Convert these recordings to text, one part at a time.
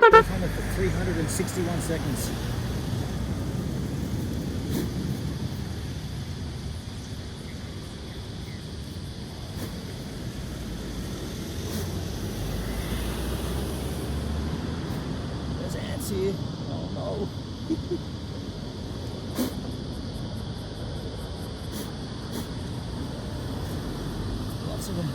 on it for 361 seconds. There's ants here. Oh no. Lots of them.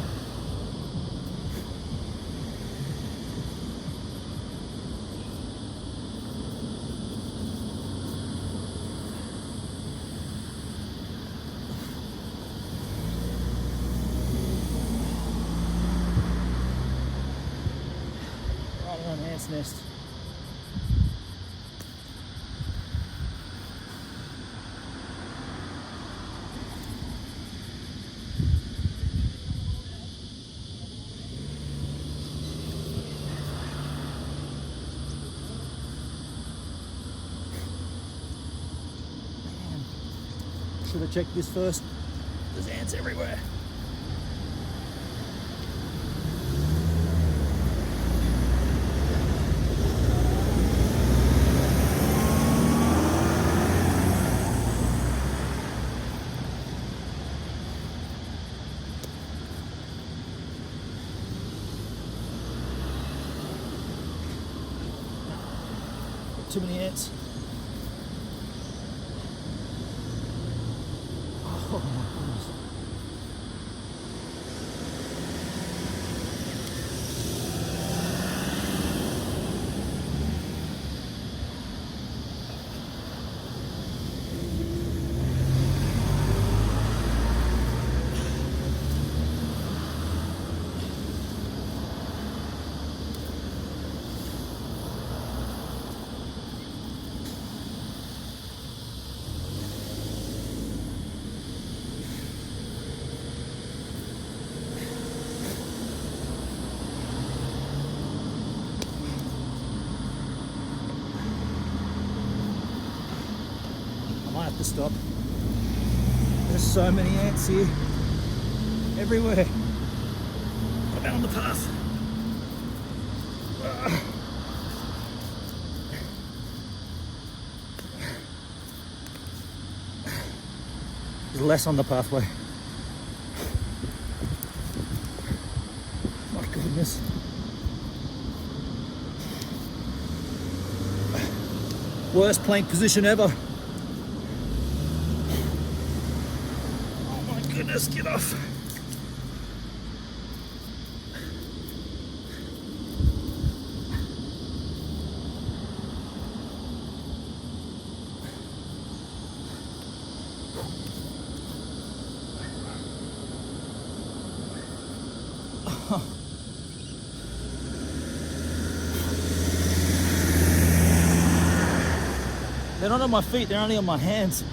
Right on an ant's nest. Should have checked this first. There's ants everywhere. Too many ants. Oh my goodness. I might have to stop. There's so many ants here. Everywhere. I'm out on the path. There's less on the pathway. My goodness. Worst plank position ever. Oh my goodness, get off. They're not on my feet, they're only on my hands.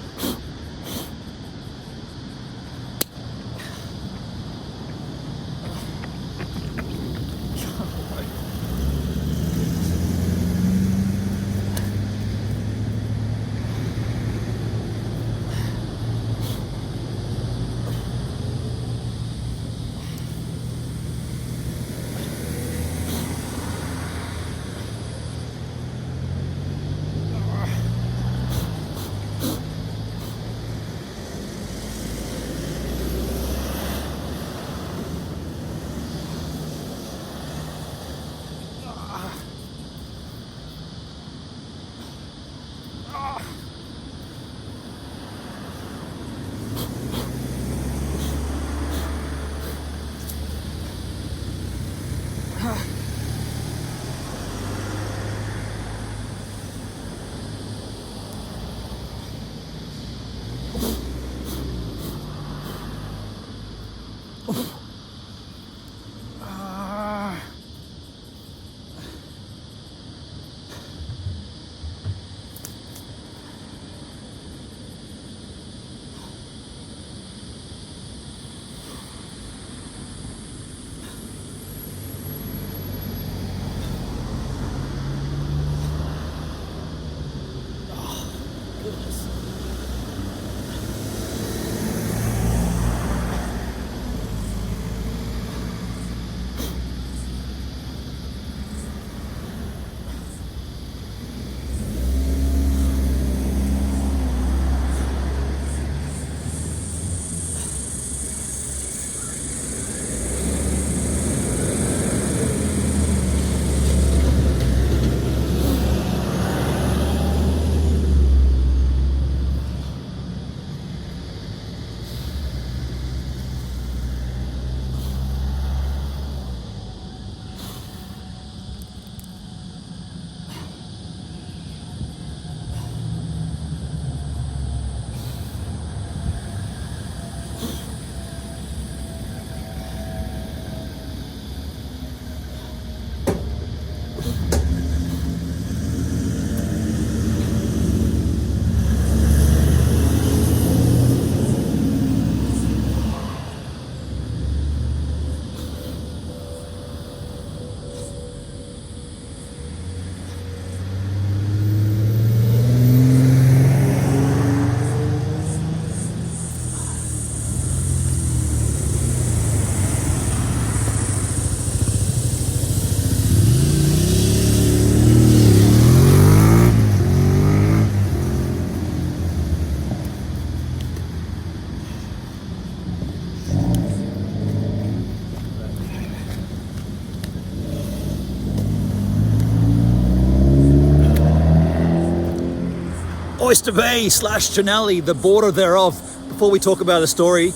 Oyster Bay / Denali, the border thereof. Before we talk about the story,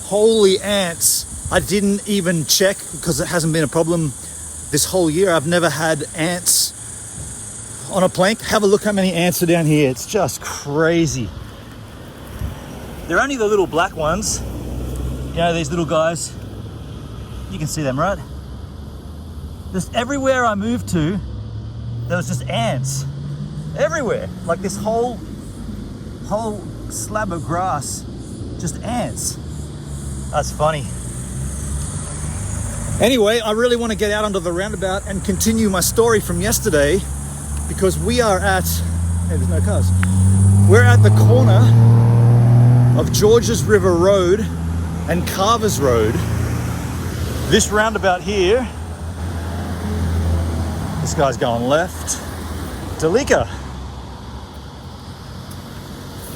holy ants. I didn't even check because it hasn't been a problem this whole year. I've never had ants on a plank. Have a look how many ants are down here. It's just crazy. They're only the little black ones. You know, these little guys. You can see them, right? Just everywhere I moved to, there was just ants. Everywhere. Like this whole slab of grass, just ants. That's funny. Anyway, I really want to get out onto the roundabout and continue my story from yesterday, because we are at, hey, there's no cars. We're at the corner of Georges River Road and Carvers Road. This roundabout here, this guy's going left. Delika.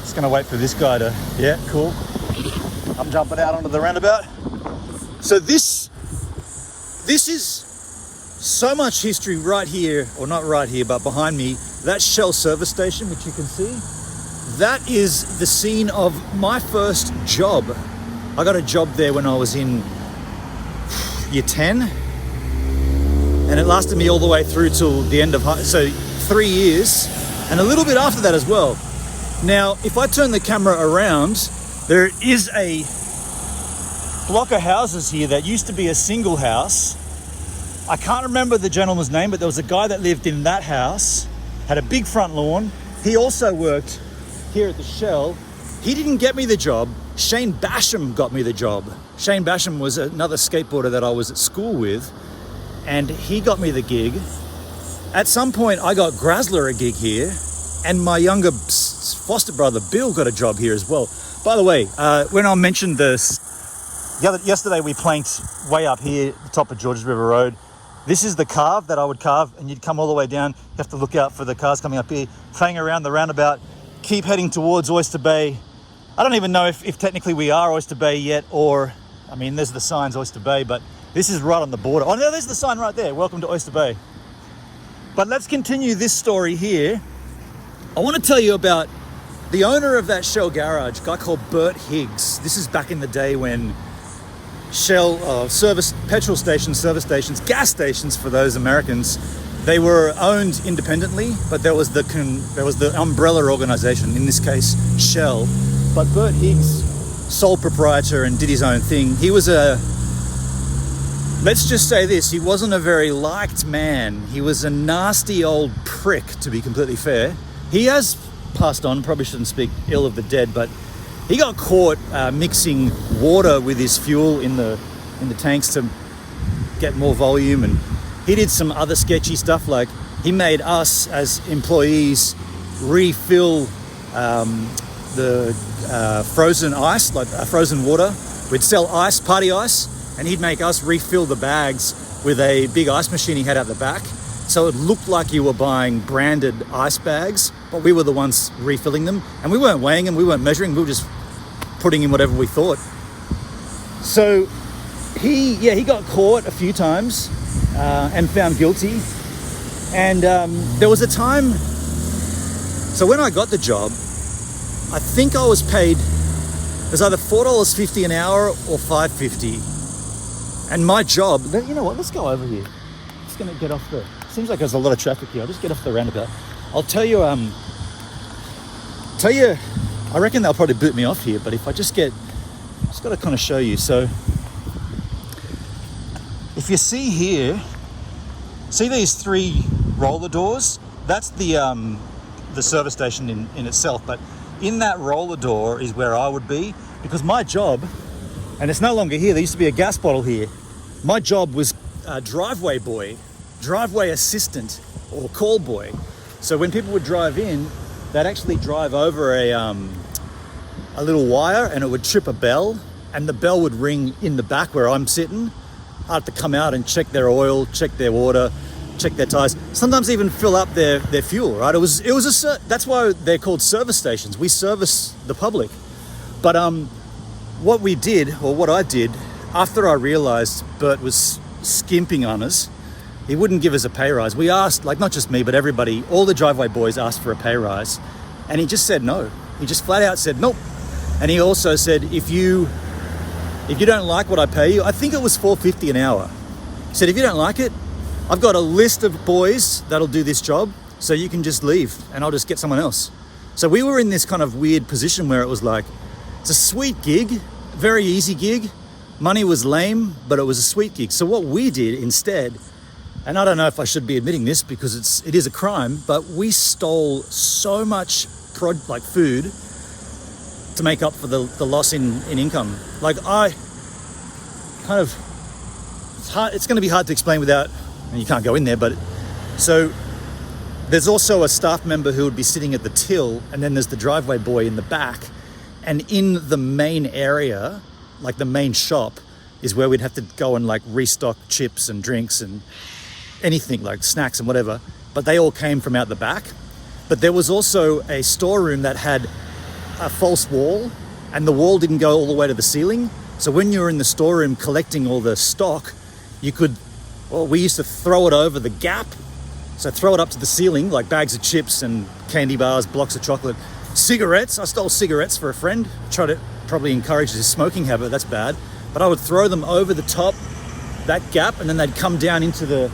Just gonna wait for this guy to, yeah, cool. I'm jumping out onto the roundabout. So this is so much history right here, or not right here, but behind me. That Shell service station, which you can see, that is the scene of my first job. I got a job there when I was in year 10, and it lasted me all the way through till the end of so 3 years, and a little bit after that as well. Now, if I turn the camera around, there is a block of houses here that used to be a single house. I can't remember the gentleman's name, but there was a guy that lived in that house, had a big front lawn. He also worked here at the Shell. He didn't get me the job. Shane Basham got me the job. Shane Basham was another skateboarder that I was at school with, and he got me the gig. At some point, I got Grasler a gig here, and my younger foster brother, Bill, got a job here as well. By the way, when I mentioned this, yesterday we planked way up here at the top of Georges River Road. This is the carve that I would carve, and you'd come all the way down. You have to look out for the cars coming up here, hang around the roundabout, keep heading towards Oyster Bay. I don't even know if technically we are Oyster Bay yet, or, I mean, there's the signs Oyster Bay, but this is right on the border. Oh no, there's the sign right there. Welcome to Oyster Bay. But let's continue this story here. I want to tell you about the owner of that Shell garage, a guy called Bert Higgs. This is back in the day when Shell petrol stations, service stations, gas stations for those Americans, they were owned independently, but there was the umbrella organization, in this case Shell. But Bert Higgs, sole proprietor and did his own thing. He was let's just say this, he wasn't a very liked man. He was a nasty old prick, to be completely fair. He has passed on, probably shouldn't speak ill of the dead, but he got caught mixing water with his fuel in the tanks to get more volume, and he did some other sketchy stuff, like he made us as employees refill the frozen ice, like frozen water. We'd sell ice, party ice, and he'd make us refill the bags with a big ice machine he had out the back. So it looked like you were buying branded ice bags, but we were the ones refilling them. And we weren't weighing them, we weren't measuring, we were just putting in whatever we thought. So he got caught a few times and found guilty. And there was a time, so when I got the job, I think I was paid, it was either $4.50 an hour or $5.50. And my job, you know what, let's go over here. Just gonna get off seems like there's a lot of traffic here. I'll just get off the roundabout. I'll tell you, I reckon they'll probably boot me off here, but if I just gotta kind of show you. So if you see here, see these 3 roller doors? That's the service station in itself, but in that roller door is where I would be, because my job, and it's no longer here, there used to be a gas bottle here. My job was driveway boy, driveway assistant, or call boy. So when people would drive in, they'd actually drive over a little wire, and it would trip a bell, and the bell would ring in the back where I'm sitting. I had to come out and check their oil, check their water, check their tires, sometimes even fill up their fuel, right? That's why they're called service stations. We service the public. But what I did, after I realized Bert was skimping on us, he wouldn't give us a pay rise. We asked, like, not just me, but everybody, all the driveway boys asked for a pay rise. And he just said no. He just flat out said nope. And he also said, if you don't like what I pay you, I think it was $4.50 an hour. He said, if you don't like it, I've got a list of boys that'll do this job, so you can just leave and I'll just get someone else. So we were in this kind of weird position where it was like, it's a sweet gig, very easy gig. Money was lame, but it was a sweet gig. So what we did instead, and I don't know if I should be admitting this because it is a crime, but we stole so much food to make up for the loss in income. Like it's going to be hard to explain without, and you can't go in there, but so there's also a staff member who would be sitting at the till, and then there's the driveway boy in the back. And in the main area, like the main shop, is where we'd have to go and like restock chips and drinks and anything like snacks and whatever. But they all came from out the back. But there was also a storeroom that had a false wall, and the wall didn't go all the way to the ceiling. So when you were in the storeroom collecting all the stock, we used to throw it over the gap. So throw it up to the ceiling, like bags of chips and candy bars, blocks of chocolate. Cigarettes, I stole cigarettes for a friend. Tried to probably encourage his smoking habit, that's bad. But I would throw them over the top, that gap, and then they'd come down into the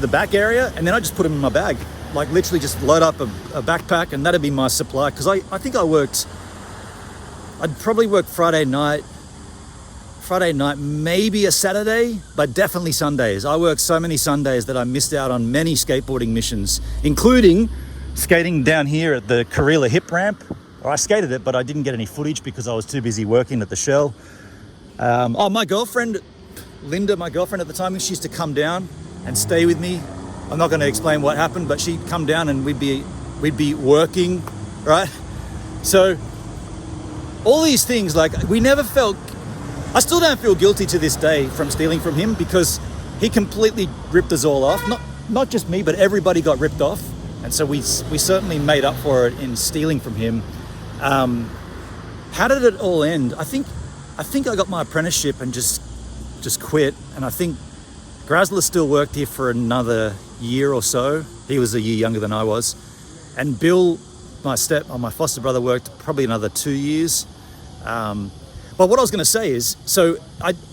back area, and then I just put them in my bag. Like literally just load up a backpack, and that'd be my supply. Because I think I'd probably work Friday night, maybe a Saturday, but definitely Sundays. I worked so many Sundays that I missed out on many skateboarding missions, including skating down here at the Karela hip ramp. Or I skated it, but I didn't get any footage because I was too busy working at the Shell. My girlfriend, Linda, my girlfriend at the time, she used to come down and stay with me. I'm not going to explain what happened, but she'd come down and we'd be working, right? So all these things, like I still don't feel guilty to this day from stealing from him, because he completely ripped us all off. Not just me, but everybody got ripped off. And so we certainly made up for it in stealing from him. How did it all end? I think I got my apprenticeship and just quit. And I think Grasler still worked here for another year or so. He was a year younger than I was. And Bill, my foster brother, worked probably another 2 years. But what I was going to say is,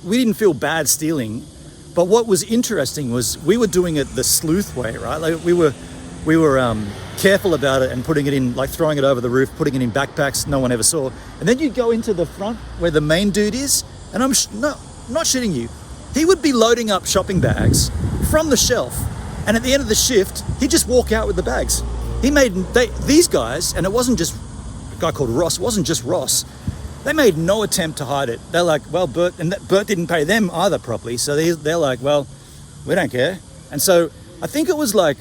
we didn't feel bad stealing. But what was interesting was we were doing it the sleuth way, right? Like we were careful about it and putting it in, like throwing it over the roof, putting it in backpacks no one ever saw. And then you go into the front where the main dude is, and I'm not shitting you. He would be loading up shopping bags from the shelf, and at the end of the shift, he'd just walk out with the bags. These guys, and it wasn't just a guy called Ross, it wasn't just Ross. They made no attempt to hide it. They're like, well, Bert didn't pay them either properly. So they're like, well, we don't care. And so I think it was like,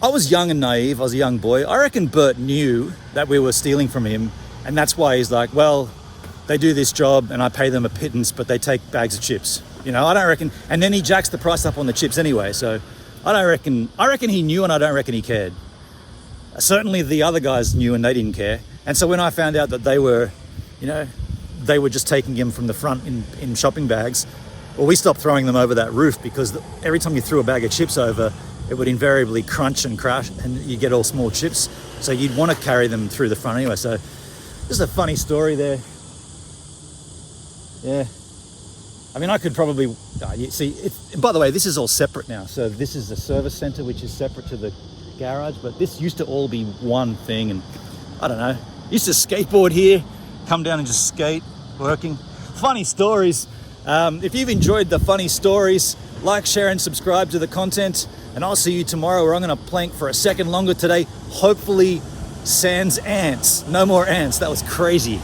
I was young and naive. I was a young boy. I reckon Bert knew that we were stealing from him. And that's why he's like, well, they do this job and I pay them a pittance, but they take bags of chips. You know, I don't reckon. And then he jacks the price up on the chips anyway. So I reckon he knew, and I don't reckon he cared. Certainly the other guys knew and they didn't care. And so when I found out that they were just taking him from the front in shopping bags, well, we stopped throwing them over that roof, because every time you threw a bag of chips over, it would invariably crunch and crash, and you get all small chips. So you'd want to carry them through the front anyway. So just a funny story there. Yeah. I mean, I could probably, by the way, this is all separate now. So this is the service center, which is separate to the garage, but this used to all be one thing. And I don't know, used to skateboard here, come down and just skate, working. Funny stories. If you've enjoyed the funny stories, like, share and subscribe to the content, and I'll see you tomorrow, where I'm going to plank for a second longer today. Hopefully sans ants. No more ants. That was crazy.